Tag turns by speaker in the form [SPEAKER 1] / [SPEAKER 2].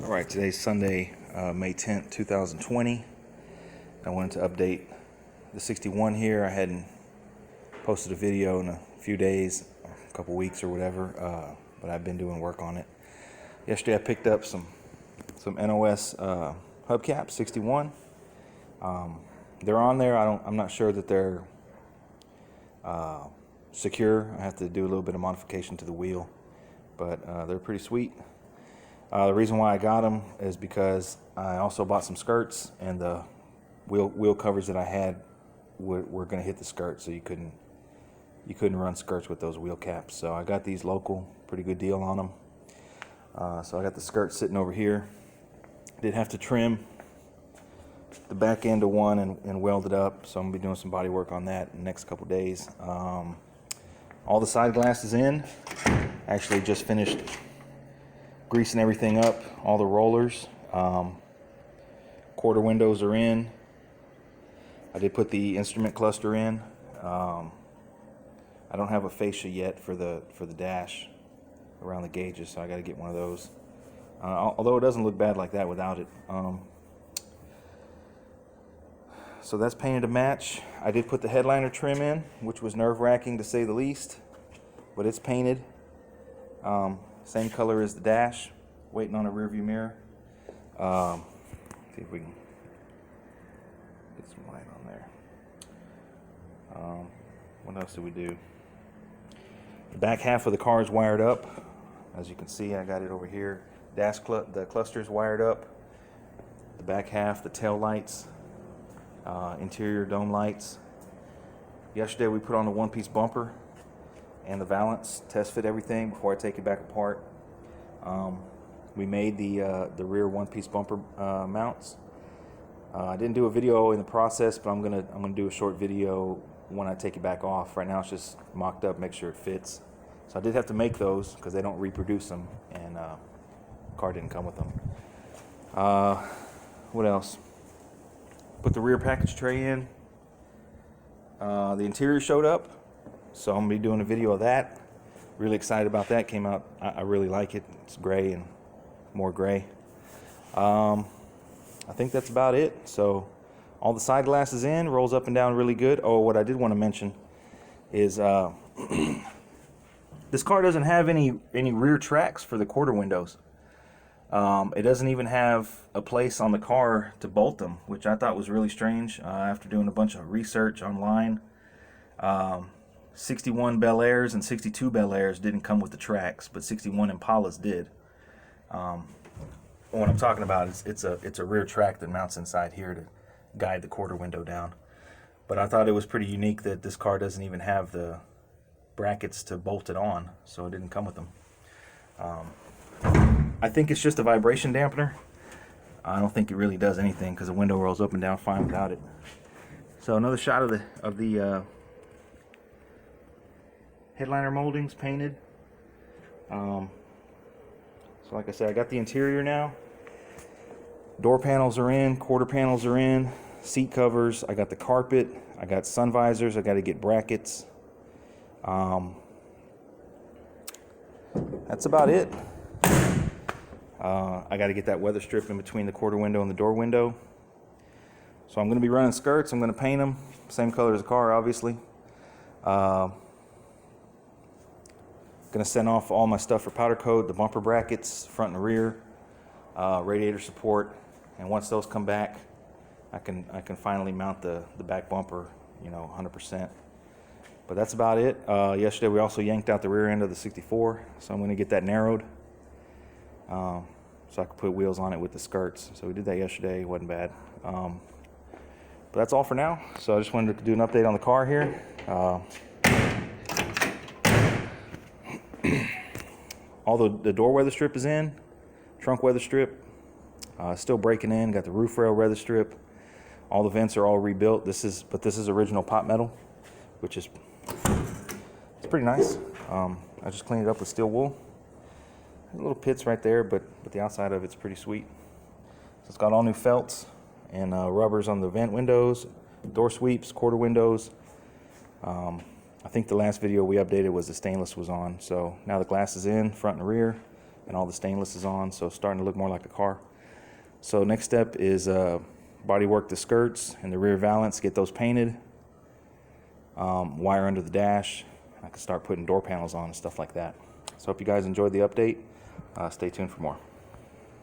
[SPEAKER 1] Alright, today's Sunday, May 10th, 2020. I wanted to update the 61 here. I hadn't posted a video in a few days, a couple weeks or whatever, but I've been doing work on it. Yesterday I picked up some Nos Hubcaps 61. They're on there. I'm not sure that they're secure. I have to do a little bit of modification to the wheel, but they're pretty sweet. The reason why I got them is because I also bought some skirts, and the wheel covers that I had were going to hit the skirt, so you couldn't run skirts with those wheel caps. So I got these local, pretty good deal on them. So I got the skirt sitting over here. Did have to trim the back end of one and weld it up, so I'm gonna be doing some body work on that in the next couple days. All the side glass is in. Actually just finished greasing everything up, all the rollers. Quarter windows are in. I did put the instrument cluster in. I don't have a fascia yet for the dash around the gauges, so I got to get one of those. Although it doesn't look bad like that without it. So that's painted to match. I did put the headliner trim in, which was nerve-wracking to say the least, but it's painted. Same color as the dash. Waiting on a rear view mirror. See if we can get some light on there. What else did we do? The back half of the car is wired up. As you can see, I got it over here. The cluster is wired up. The back half, the tail lights, interior dome lights. Yesterday we put on the one-piece bumper and the valance, test fit everything before I take it back apart. We made the rear one-piece bumper mounts. I didn't do a video in the process, but I'm gonna do a short video when I take it back off. Right now it's just mocked up, make sure it fits. So I did have to make those because they don't reproduce them, and the car didn't come with them. What else? Put the rear package tray in. The interior showed up, so I'm gonna be doing a video of that. Really excited about that. Came out, I really like it. It's gray and more gray. I think that's about it. So all the side glass is in, rolls up and down really good. Oh, what I did want to mention is this car doesn't have any rear tracks for the quarter windows. It doesn't even have a place on the car to bolt them, which I thought was really strange after doing a bunch of research online. 61 Bel Airs and 62 Bel Airs didn't come with the tracks, but 61 Impalas did. What I'm talking about is it's a rear track that mounts inside here to guide the quarter window down. But I thought it was pretty unique that this car doesn't even have the brackets to bolt it on, so it didn't come with them. I think it's just a vibration dampener. I don't think it really does anything because the window rolls up and down fine without it. So another shot of the headliner moldings painted. So like I said, I got the interior now. Door panels are in, quarter panels are in, seat covers. I got the carpet. I got sun visors. I got to get brackets. That's about it. I got to get that weather strip in between the quarter window and the door window. So I'm going to be running skirts. I'm going to paint them same color as the car, obviously. Going to send off all my stuff for powder coat, the bumper brackets, front and rear, radiator support, and once those come back, I can finally mount the back bumper, 100%. But that's about it. Yesterday we also yanked out the rear end of the 64, so I'm going to get that narrowed, so I can put wheels on it with the skirts. So we did that yesterday. It wasn't bad. But that's all for now. So I just wanted to do an update on the car here. All the door weather strip is in, trunk weather strip, still breaking in. Got the roof rail weather strip. All the vents are all rebuilt. This is original pot metal, which is it's pretty nice. I just cleaned it up with steel wool. Little pits right there, but the outside of it's pretty sweet. So it's got all new felts and rubbers on the vent windows, door sweeps, quarter windows. I think the last video we updated was the stainless was on. So now the glass is in, front and rear. and all the stainless is on, so it's starting to look more like a car. So next step is body work the skirts and the rear valance, get those painted, wire under the dash. I can start putting door panels on and stuff like that. So hope you guys enjoyed the update. Stay tuned for more.